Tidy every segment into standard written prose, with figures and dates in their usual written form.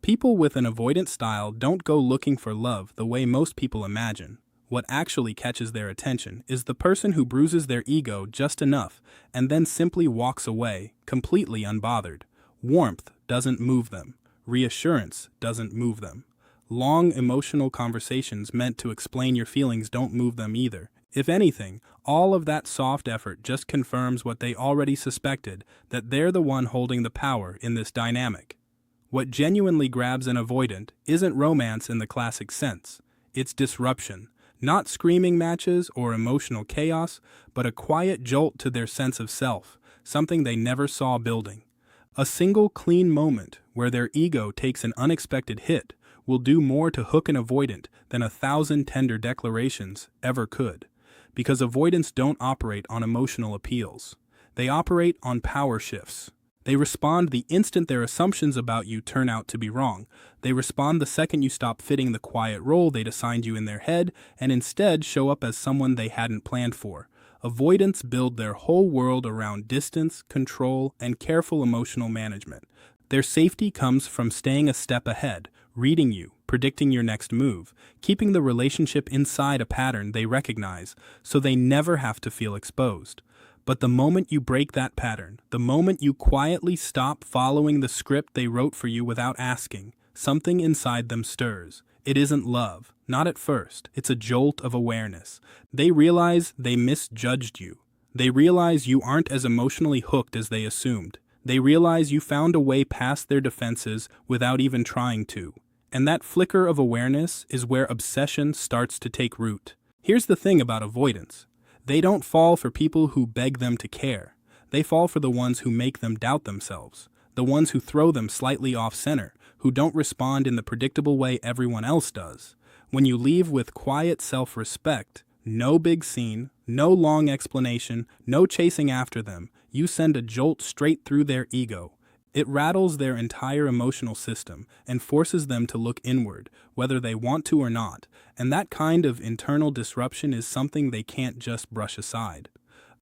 People with an avoidant style don't go looking for love the way most people imagine. What actually catches their attention is the person who bruises their ego just enough and then simply walks away, completely unbothered. Warmth doesn't move them. Reassurance doesn't move them. Long emotional conversations meant to explain your feelings don't move them either. If anything, all of that soft effort just confirms what they already suspected, that they're the one holding the power in this dynamic. What genuinely grabs an avoidant isn't romance in the classic sense. It's disruption. Not screaming matches or emotional chaos, but a quiet jolt to their sense of self, something they never saw building. A single clean moment where their ego takes an unexpected hit will do more to hook an avoidant than 1,000 tender declarations ever could. Because avoidants don't operate on emotional appeals. They operate on power shifts. They respond the instant their assumptions about you turn out to be wrong. They respond the second you stop fitting the quiet role they'd assigned you in their head and instead show up as someone they hadn't planned for. Avoidants build their whole world around distance, control, and careful emotional management. Their safety comes from staying a step ahead, reading you, predicting your next move, keeping the relationship inside a pattern they recognize so they never have to feel exposed. But the moment you break that pattern, the moment you quietly stop following the script they wrote for you without asking, something inside them stirs. It isn't love, not at first. It's a jolt of awareness. They realize they misjudged you. They realize you aren't as emotionally hooked as they assumed. They realize you found a way past their defenses without even trying to. And that flicker of awareness is where obsession starts to take root. Here's the thing about avoidance. They don't fall for people who beg them to care. They fall for the ones who make them doubt themselves, the ones who throw them slightly off-center, who don't respond in the predictable way everyone else does. When you leave with quiet self-respect, no big scene, no long explanation, no chasing after them, you send a jolt straight through their ego. It rattles their entire emotional system and forces them to look inward, whether they want to or not, and that kind of internal disruption is something they can't just brush aside.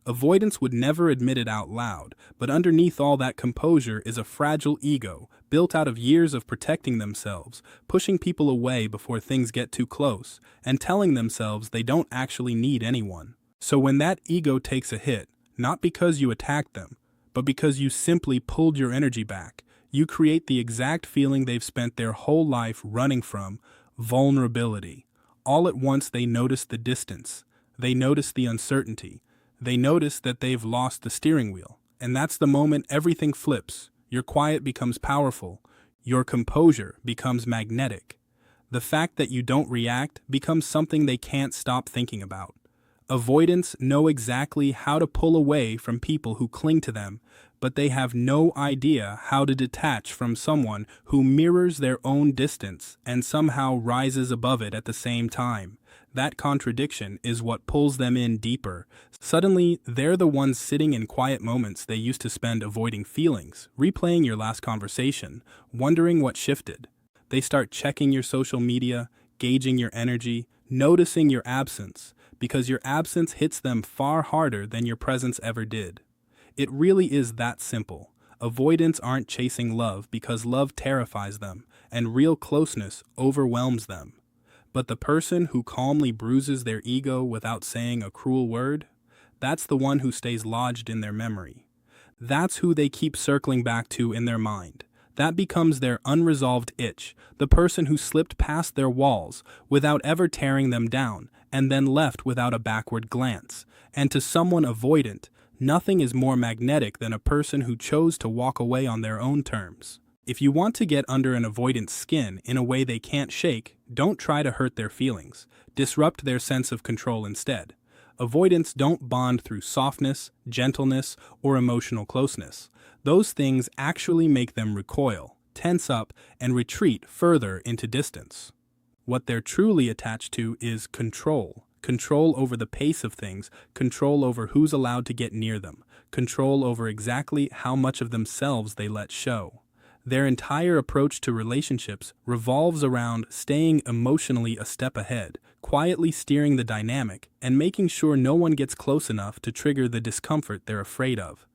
Avoidance would never admit it out loud, but underneath all that composure is a fragile ego, built out of years of protecting themselves, pushing people away before things get too close, and telling themselves they don't actually need anyone. So when that ego takes a hit, not because you attacked them, but because you simply pulled your energy back, you create the exact feeling they've spent their whole life running from: vulnerability. All at once they notice the distance. They notice the uncertainty. They notice that they've lost the steering wheel. And that's the moment everything flips. Your quiet becomes powerful. Your composure becomes magnetic. The fact that you don't react becomes something they can't stop thinking about. Avoidants know exactly how to pull away from people who cling to them, but they have no idea how to detach from someone who mirrors their own distance and somehow rises above it at the same time. That contradiction is what pulls them in deeper. Suddenly, they're the ones sitting in quiet moments they used to spend avoiding feelings, replaying your last conversation, wondering what shifted. They start checking your social media, gauging your energy, noticing your absence, because your absence hits them far harder than your presence ever did. It really is that simple. Avoidants aren't chasing love because love terrifies them, and real closeness overwhelms them. But the person who calmly bruises their ego without saying a cruel word, that's the one who stays lodged in their memory. That's who they keep circling back to in their mind. That becomes their unresolved itch, the person who slipped past their walls without ever tearing them down, and then left without a backward glance. And to someone avoidant, nothing is more magnetic than a person who chose to walk away on their own terms. If you want to get under an avoidant's skin in a way they can't shake, don't try to hurt their feelings. Disrupt their sense of control instead. Avoidants don't bond through softness, gentleness, or emotional closeness. Those things actually make them recoil, tense up, and retreat further into distance. What they're truly attached to is control. Control over the pace of things, control over who's allowed to get near them, control over exactly how much of themselves they let show. Their entire approach to relationships revolves around staying emotionally a step ahead, quietly steering the dynamic, and making sure no one gets close enough to trigger the discomfort they're afraid of.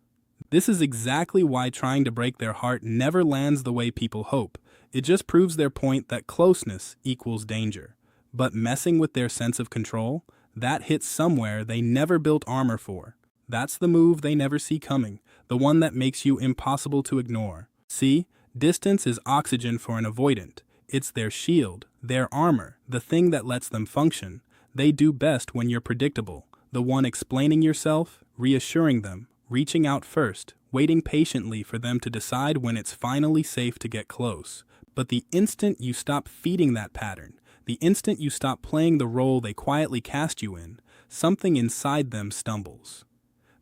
This is exactly why trying to break their heart never lands the way people hope. It just proves their point that closeness equals danger. But messing with their sense of control, that hits somewhere they never built armor for. That's the move they never see coming, the one that makes you impossible to ignore. See, distance is oxygen for an avoidant. It's their shield, their armor, the thing that lets them function. They do best when you're predictable, the one explaining yourself, reassuring them, reaching out first, waiting patiently for them to decide when it's finally safe to get close. But the instant you stop feeding that pattern, the instant you stop playing the role they quietly cast you in, something inside them stumbles.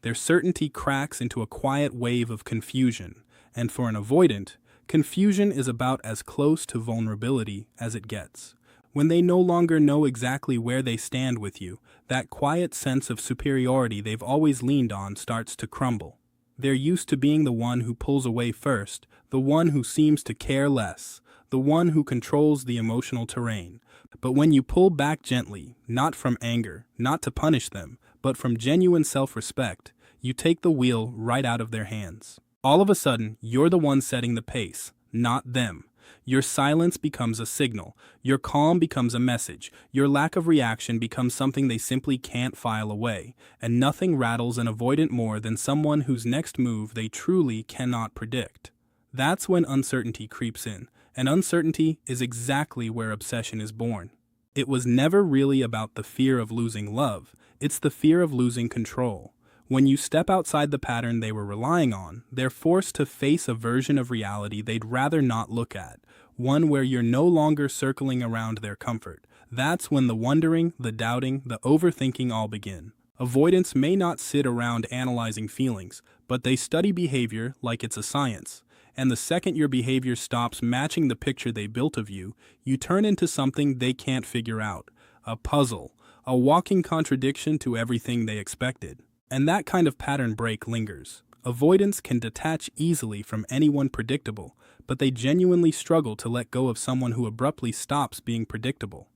Their certainty cracks into a quiet wave of confusion, and for an avoidant, confusion is about as close to vulnerability as it gets. When they no longer know exactly where they stand with you, that quiet sense of superiority they've always leaned on starts to crumble. They're used to being the one who pulls away first, the one who seems to care less, the one who controls the emotional terrain. But when you pull back gently, not from anger, not to punish them, but from genuine self-respect, you take the wheel right out of their hands. All of a sudden, you're the one setting the pace, not them. Your silence becomes a signal, your calm becomes a message, your lack of reaction becomes something they simply can't file away, and nothing rattles an avoidant more than someone whose next move they truly cannot predict. That's when uncertainty creeps in, and uncertainty is exactly where obsession is born. It was never really about the fear of losing love, it's the fear of losing control. When you step outside the pattern they were relying on, they're forced to face a version of reality they'd rather not look at, one where you're no longer circling around their comfort. That's when the wondering, the doubting, the overthinking all begin. Avoidants may not sit around analyzing feelings, but they study behavior like it's a science. And the second your behavior stops matching the picture they built of you, you turn into something they can't figure out. A puzzle, a walking contradiction to everything they expected. And that kind of pattern break lingers. Avoidants can detach easily from anyone predictable, but they genuinely struggle to let go of someone who abruptly stops being predictable.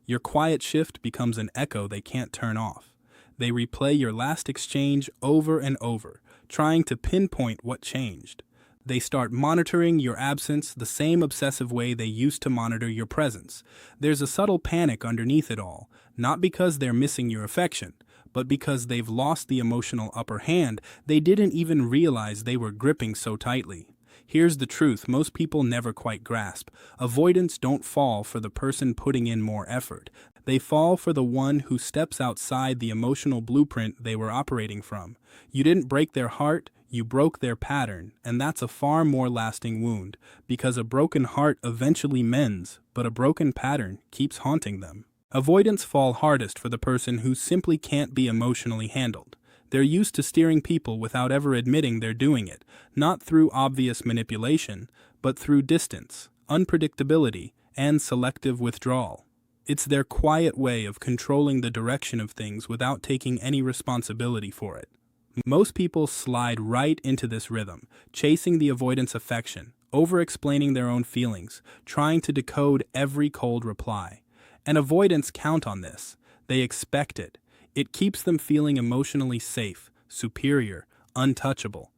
Your quiet shift becomes an echo they can't turn off. They replay your last exchange over and over, trying to pinpoint what changed. They start monitoring your absence the same obsessive way they used to monitor your presence. There's a subtle panic underneath it all, not because they're missing your affection, but because they've lost the emotional upper hand they didn't even realize they were gripping so tightly. Here's the truth most people never quite grasp. Avoidants don't fall for the person putting in more effort. They fall for the one who steps outside the emotional blueprint they were operating from. You didn't break their heart, you broke their pattern, and that's a far more lasting wound, because a broken heart eventually mends, but a broken pattern keeps haunting them. Avoidants fall hardest for the person who simply can't be emotionally handled. They're used to steering people without ever admitting they're doing it, not through obvious manipulation, but through distance, unpredictability, and selective withdrawal. It's their quiet way of controlling the direction of things without taking any responsibility for it. Most people slide right into this rhythm, chasing the avoidance affection, over-explaining their own feelings, trying to decode every cold reply. And avoidants count on this. They expect it. It keeps them feeling emotionally safe, superior, untouchable.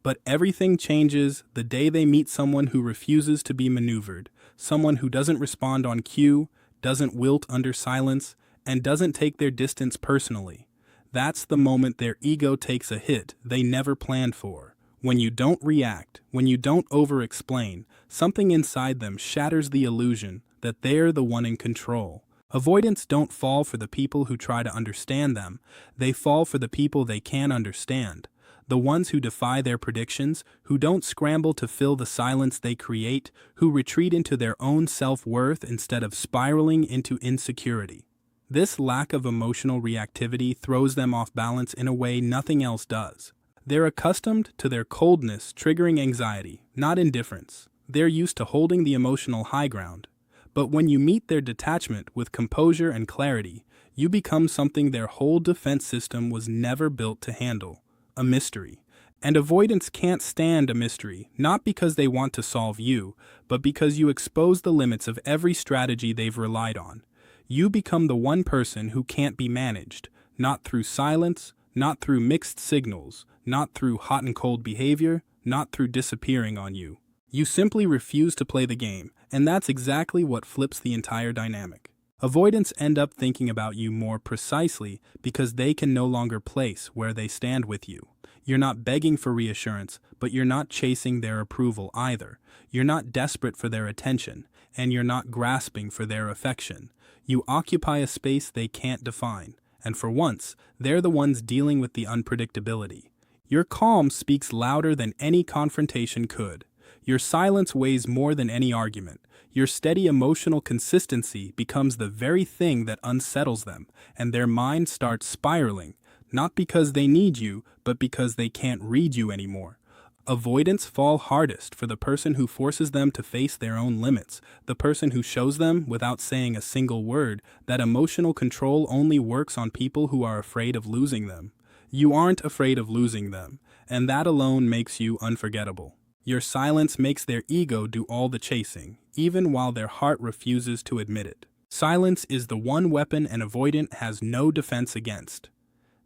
But everything changes the day they meet someone who refuses to be maneuvered, someone who doesn't respond on cue, doesn't wilt under silence, and doesn't take their distance personally. That's the moment their ego takes a hit they never planned for. When you don't react, when you don't over-explain, something inside them shatters the illusion that they're the one in control. Avoidants don't fall for the people who try to understand them, they fall for the people they can understand. The ones who defy their predictions, who don't scramble to fill the silence they create, who retreat into their own self-worth instead of spiraling into insecurity. This lack of emotional reactivity throws them off balance in a way nothing else does. They're accustomed to their coldness triggering anxiety, not indifference. They're used to holding the emotional high ground. But when you meet their detachment with composure and clarity, you become something their whole defense system was never built to handle. A mystery. And avoidants can't stand a mystery, not because they want to solve you, but because you expose the limits of every strategy they've relied on. You become the one person who can't be managed, not through silence, not through mixed signals, not through hot and cold behavior, not through disappearing on you. You simply refuse to play the game, and that's exactly what flips the entire dynamic. Avoidants end up thinking about you more precisely because they can no longer place where they stand with you. You're not begging for reassurance, but you're not chasing their approval either. You're not desperate for their attention, and you're not grasping for their affection. You occupy a space they can't define, and for once, they're the ones dealing with the unpredictability. Your calm speaks louder than any confrontation could. Your silence weighs more than any argument. Your steady emotional consistency becomes the very thing that unsettles them, and their mind starts spiraling, not because they need you, but because they can't read you anymore. Avoidants fall hardest for the person who forces them to face their own limits, the person who shows them, without saying a single word, that emotional control only works on people who are afraid of losing them. You aren't afraid of losing them, and that alone makes you unforgettable. Your silence makes their ego do all the chasing, even while their heart refuses to admit it. Silence is the one weapon an avoidant has no defense against.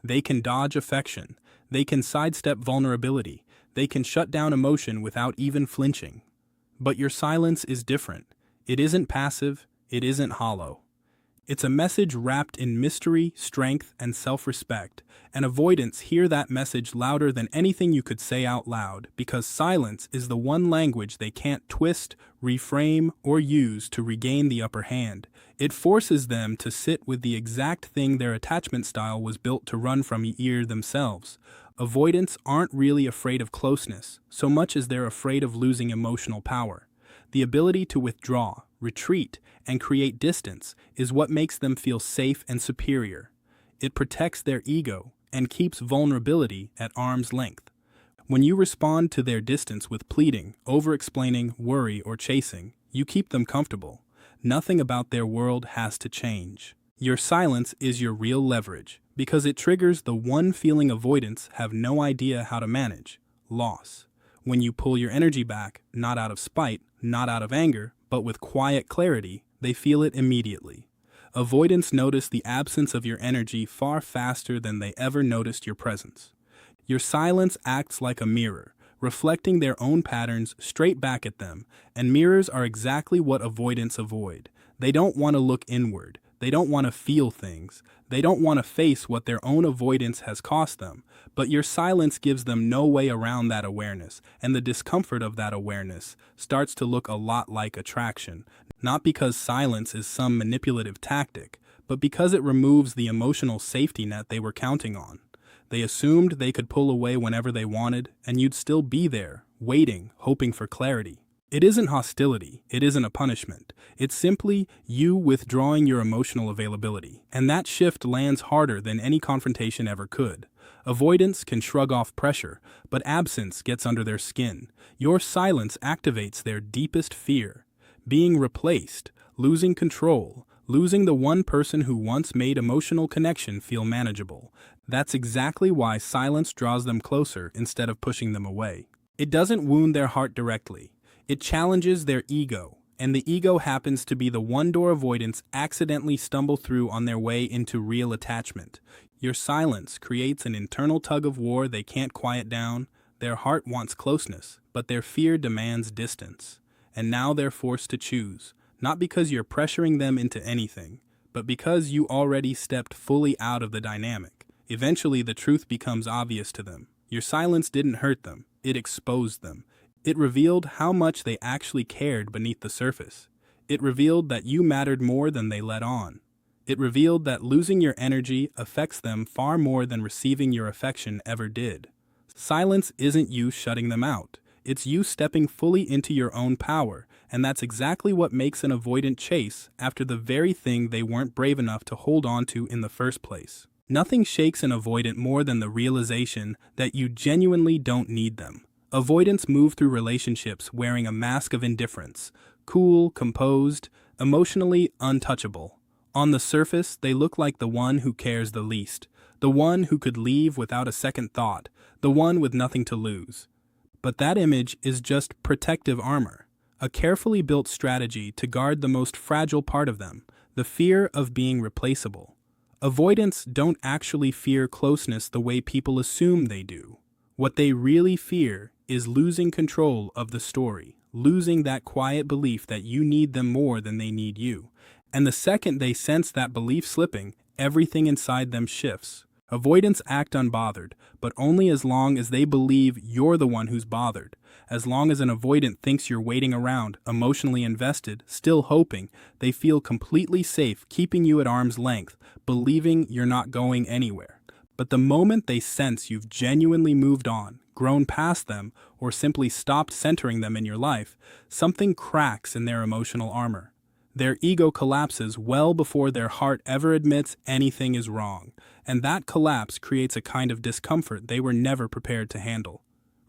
They can dodge affection. They can sidestep vulnerability. They can shut down emotion without even flinching. But your silence is different. It isn't passive. It isn't hollow. It's a message wrapped in mystery, strength, and self-respect, and avoidants hear that message louder than anything you could say out loud, because silence is the one language they can't twist, reframe, or use to regain the upper hand. It forces them to sit with the exact thing their attachment style was built to run from themselves. Avoidants aren't really afraid of closeness, so much as they're afraid of losing emotional power. The ability to withdraw, retreat, and create distance is what makes them feel safe and superior. It protects their ego and keeps vulnerability at arm's length. When you respond to their distance with pleading, over-explaining, worry, or chasing, you keep them comfortable. Nothing about their world has to change. Your silence is your real leverage, because it triggers the one feeling avoidants have no idea how to manage: loss. When you pull your energy back, not out of spite, not out of anger, but with quiet clarity, they feel it immediately. Avoidants notice the absence of your energy far faster than they ever noticed your presence. Your silence acts like a mirror, reflecting their own patterns straight back at them, and mirrors are exactly what avoidants avoid. They don't want to look inward. They don't want to feel things. They don't want to face what their own avoidance has cost them. But your silence gives them no way around that awareness, and the discomfort of that awareness starts to look a lot like attraction, not because silence is some manipulative tactic, but because it removes the emotional safety net they were counting on. They assumed they could pull away whenever they wanted, and you'd still be there, waiting, hoping for clarity. It isn't hostility, it isn't a punishment. It's simply you withdrawing your emotional availability, and that shift lands harder than any confrontation ever could. Avoidance can shrug off pressure, but absence gets under their skin. Your silence activates their deepest fear: being replaced, losing control, losing the one person who once made emotional connection feel manageable. That's exactly why silence draws them closer instead of pushing them away. It doesn't wound their heart directly. It challenges their ego, and the ego happens to be the one door avoidants accidentally stumble through on their way into real attachment. Your silence creates an internal tug-of-war they can't quiet down. Their heart wants closeness, but their fear demands distance. And now they're forced to choose, not because you're pressuring them into anything, but because you already stepped fully out of the dynamic. Eventually, the truth becomes obvious to them. Your silence didn't hurt them, it exposed them. It revealed how much they actually cared beneath the surface. It revealed that you mattered more than they let on. It revealed that losing your energy affects them far more than receiving your affection ever did. Silence isn't you shutting them out. It's you stepping fully into your own power, and that's exactly what makes an avoidant chase after the very thing they weren't brave enough to hold on to in the first place. Nothing shakes an avoidant more than the realization that you genuinely don't need them. Avoidants move through relationships wearing a mask of indifference, cool, composed, emotionally untouchable. On the surface, they look like the one who cares the least, the one who could leave without a second thought, the one with nothing to lose. But that image is just protective armor, a carefully built strategy to guard the most fragile part of them, the fear of being replaceable. Avoidants don't actually fear closeness the way people assume they do. What they really fear is losing control of the story, losing that quiet belief that you need them more than they need you. And the second they sense that belief slipping, everything inside them shifts. Avoidants act unbothered, but only as long as they believe you're the one who's bothered. As long as an avoidant thinks you're waiting around, emotionally invested, still hoping, they feel completely safe keeping you at arm's length, believing you're not going anywhere. But the moment they sense you've genuinely moved on, grown past them, or simply stopped centering them in your life, something cracks in their emotional armor. Their ego collapses well before their heart ever admits anything is wrong, and that collapse creates a kind of discomfort they were never prepared to handle.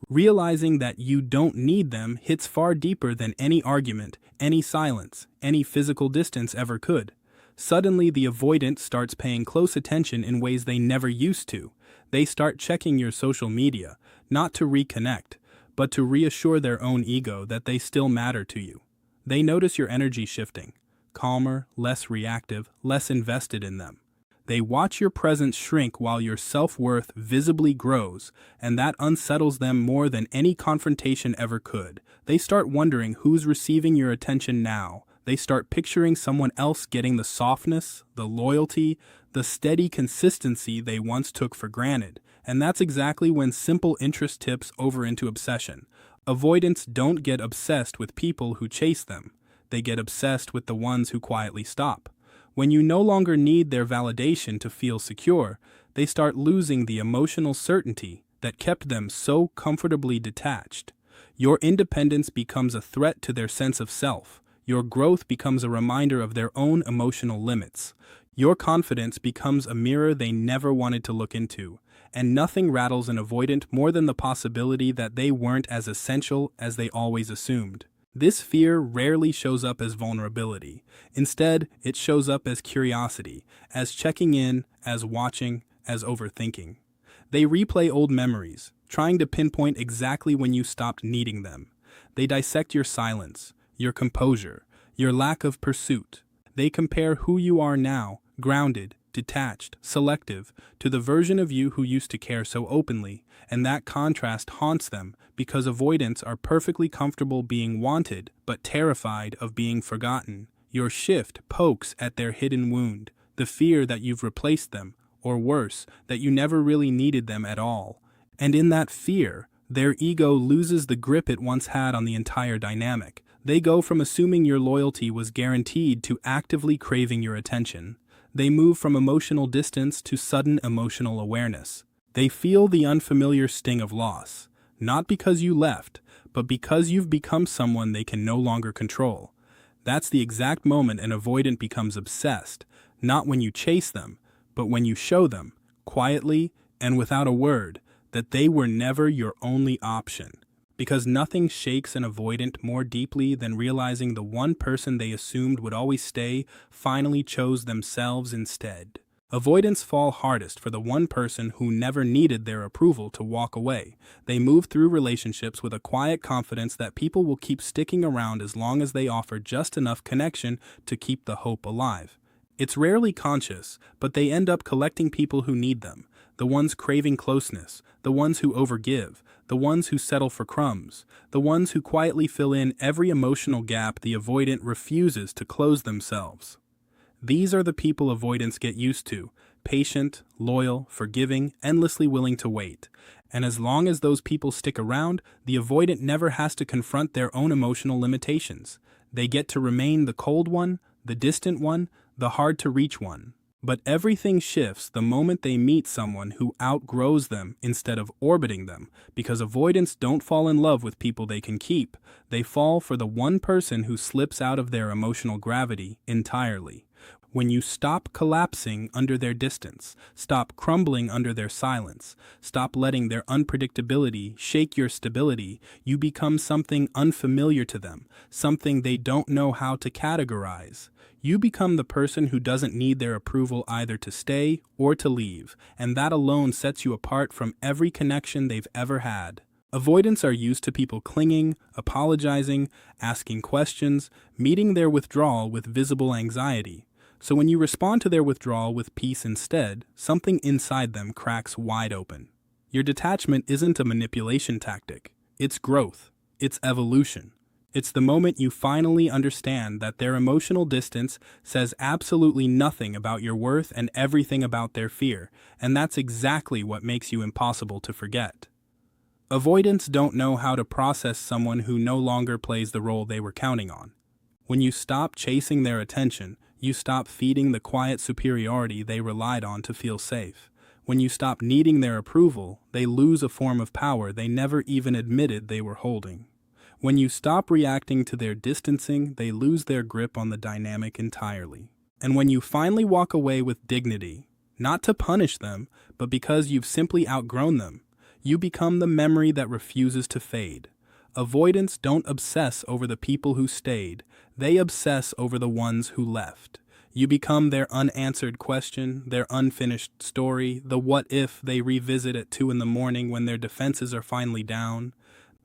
Realizing that you don't need them hits far deeper than any argument, any silence, any physical distance ever could. Suddenly, the avoidant starts paying close attention in ways they never used to. They start checking your social media, not to reconnect, but to reassure their own ego that they still matter to you. They notice your energy shifting, calmer, less reactive, less invested in them. They watch your presence shrink while your self-worth visibly grows, and that unsettles them more than any confrontation ever could. They start wondering who's receiving your attention now. They start picturing someone else getting the softness, the loyalty, the steady consistency they once took for granted. And that's exactly when simple interest tips over into obsession. Avoidants don't get obsessed with people who chase them. They get obsessed with the ones who quietly stop. When you no longer need their validation to feel secure, they start losing the emotional certainty that kept them so comfortably detached. Your independence becomes a threat to their sense of self. Your growth becomes a reminder of their own emotional limits. Your confidence becomes a mirror they never wanted to look into. And nothing rattles an avoidant more than the possibility that they weren't as essential as they always assumed. This fear rarely shows up as vulnerability. Instead, it shows up as curiosity, as checking in, as watching, as overthinking. They replay old memories, trying to pinpoint exactly when you stopped needing them. They dissect your silence, your composure, your lack of pursuit. They compare who you are now, grounded, detached, selective, to the version of you who used to care so openly, and that contrast haunts them because avoidants are perfectly comfortable being wanted but terrified of being forgotten. Your shift pokes at their hidden wound, the fear that you've replaced them, or worse, that you never really needed them at all. And in that fear, their ego loses the grip it once had on the entire dynamic. They go from assuming your loyalty was guaranteed to actively craving your attention. They move from emotional distance to sudden emotional awareness. They feel the unfamiliar sting of loss, not because you left, but because you've become someone they can no longer control. That's the exact moment an avoidant becomes obsessed, not when you chase them, but when you show them, quietly and without a word, that they were never your only option. Because nothing shakes an avoidant more deeply than realizing the one person they assumed would always stay finally chose themselves instead. Avoidants fall hardest for the one person who never needed their approval to walk away. They move through relationships with a quiet confidence that people will keep sticking around as long as they offer just enough connection to keep the hope alive. It's rarely conscious, but they end up collecting people who need them. The ones craving closeness, the ones who overgive, the ones who settle for crumbs, the ones who quietly fill in every emotional gap the avoidant refuses to close themselves. These are the people avoidants get used to: patient, loyal, forgiving, endlessly willing to wait. And as long as those people stick around, the avoidant never has to confront their own emotional limitations. They get to remain the cold one, the distant one, the hard-to-reach one. But everything shifts the moment they meet someone who outgrows them instead of orbiting them, because avoidants don't fall in love with people they can keep. They fall for the one person who slips out of their emotional gravity entirely. When you stop collapsing under their distance, stop crumbling under their silence, stop letting their unpredictability shake your stability, you become something unfamiliar to them, something they don't know how to categorize. You become the person who doesn't need their approval either to stay or to leave, and that alone sets you apart from every connection they've ever had. Avoidants are used to people clinging, apologizing, asking questions, meeting their withdrawal with visible anxiety. So when you respond to their withdrawal with peace instead, something inside them cracks wide open. Your detachment isn't a manipulation tactic. It's growth. It's evolution. It's the moment you finally understand that their emotional distance says absolutely nothing about your worth and everything about their fear, and that's exactly what makes you impossible to forget. Avoidants don't know how to process someone who no longer plays the role they were counting on. When you stop chasing their attention, you stop feeding the quiet superiority they relied on to feel safe. When you stop needing their approval, they lose a form of power they never even admitted they were holding. When you stop reacting to their distancing, they lose their grip on the dynamic entirely. And when you finally walk away with dignity, not to punish them, but because you've simply outgrown them, you become the memory that refuses to fade. Avoidants don't obsess over the people who stayed, they obsess over the ones who left. You become their unanswered question, their unfinished story, the what if they revisit at 2 in the morning when their defenses are finally down.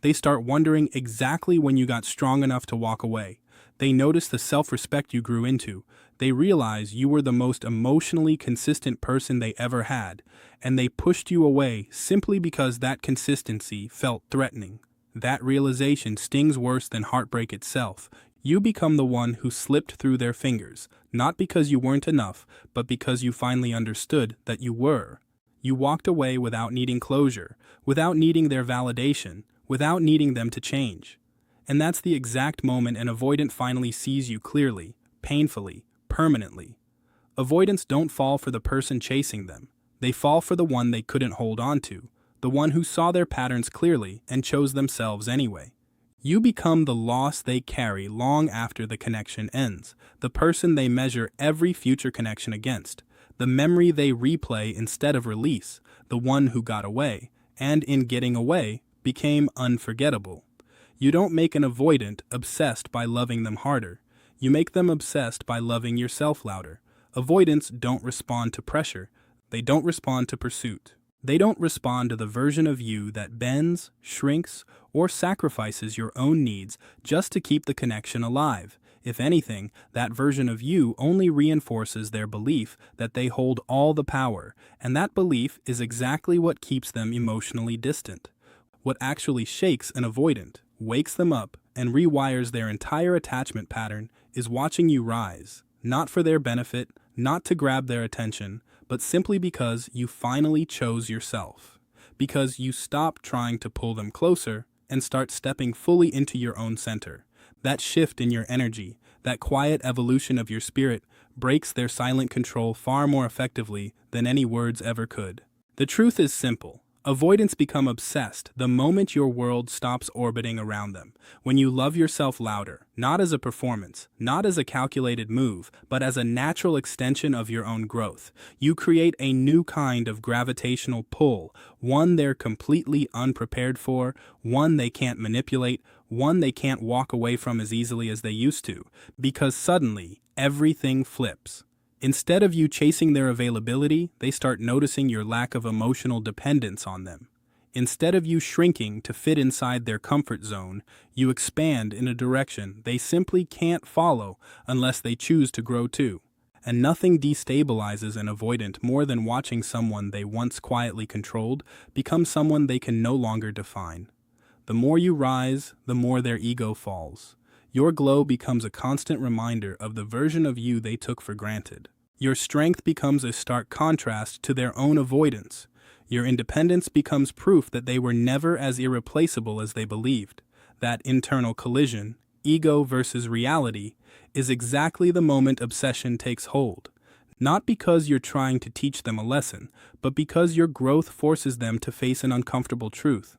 They start wondering exactly when you got strong enough to walk away. They notice the self-respect you grew into. They realize you were the most emotionally consistent person they ever had, and they pushed you away simply because that consistency felt threatening. That realization stings worse than heartbreak itself. You become the one who slipped through their fingers, not because you weren't enough, but because you finally understood that you were. You walked away without needing closure, without needing their validation, without needing them to change. And that's the exact moment an avoidant finally sees you clearly, painfully, permanently. Avoidants don't fall for the person chasing them. They fall for the one they couldn't hold on to, the one who saw their patterns clearly and chose themselves anyway. You become the loss they carry long after the connection ends, the person they measure every future connection against, the memory they replay instead of release, the one who got away, and in getting away, became unforgettable. You don't make an avoidant obsessed by loving them harder. You make them obsessed by loving yourself louder. Avoidants don't respond to pressure. They don't respond to pursuit. They don't respond to the version of you that bends, shrinks, or sacrifices your own needs just to keep the connection alive. If anything, that version of you only reinforces their belief that they hold all the power, and that belief is exactly what keeps them emotionally distant. What actually shakes an avoidant, wakes them up, and rewires their entire attachment pattern is watching you rise, not for their benefit, not to grab their attention, but simply because you finally chose yourself. Because you stop trying to pull them closer and start stepping fully into your own center. That shift in your energy, that quiet evolution of your spirit, breaks their silent control far more effectively than any words ever could. The truth is simple. Avoidants become obsessed the moment your world stops orbiting around them. When you love yourself louder, not as a performance, not as a calculated move, but as a natural extension of your own growth, you create a new kind of gravitational pull, one they're completely unprepared for, one they can't manipulate, one they can't walk away from as easily as they used to, because suddenly everything flips. Instead of you chasing their availability, they start noticing your lack of emotional dependence on them. Instead of you shrinking to fit inside their comfort zone, you expand in a direction they simply can't follow unless they choose to grow too. And nothing destabilizes an avoidant more than watching someone they once quietly controlled become someone they can no longer define. The more you rise, the more their ego falls. Your glow becomes a constant reminder of the version of you they took for granted. Your strength becomes a stark contrast to their own avoidance. Your independence becomes proof that they were never as irreplaceable as they believed. That internal collision, ego versus reality, is exactly the moment obsession takes hold. Not because you're trying to teach them a lesson, but because your growth forces them to face an uncomfortable truth.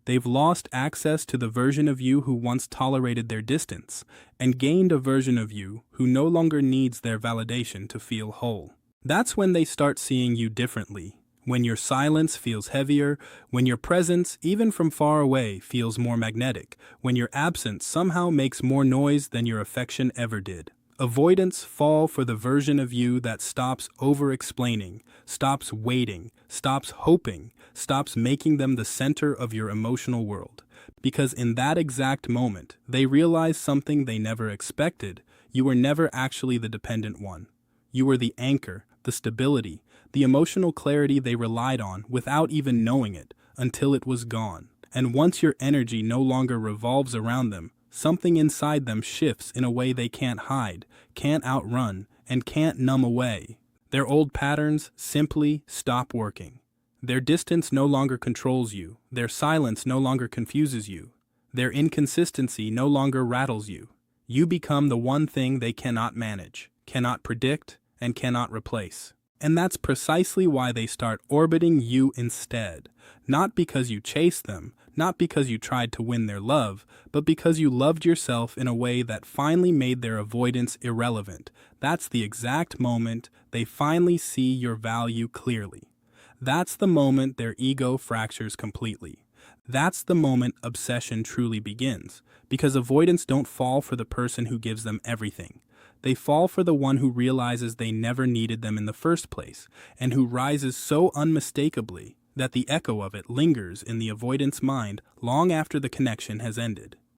They've lost access to the version of you who once tolerated their distance, and gained a version of you who no longer needs their validation to feel whole. That's when they start seeing you differently, when your silence feels heavier, when your presence, even from far away, feels more magnetic, when your absence somehow makes more noise than your affection ever did. Avoidants fall for the version of you that stops over-explaining, stops waiting, stops hoping, stops making them the center of your emotional world. Because in that exact moment, they realize something they never expected. You were never actually the dependent one. You were the anchor, the stability, the emotional clarity they relied on without even knowing it, until it was gone. And once your energy no longer revolves around them, something inside them shifts in a way they can't hide, can't outrun, and can't numb away. Their old patterns simply stop working. Their distance no longer controls you, their silence no longer confuses you, their inconsistency no longer rattles you. You become the one thing they cannot manage, cannot predict, and cannot replace. And that's precisely why they start orbiting you instead. Not because you chased them, not because you tried to win their love, but because you loved yourself in a way that finally made their avoidance irrelevant. That's the exact moment they finally see your value clearly. That's the moment their ego fractures completely. That's the moment obsession truly begins, because avoidants don't fall for the person who gives them everything. They fall for the one who realizes they never needed them in the first place, and who rises so unmistakably that the echo of it lingers in the avoidant's mind long after the connection has ended.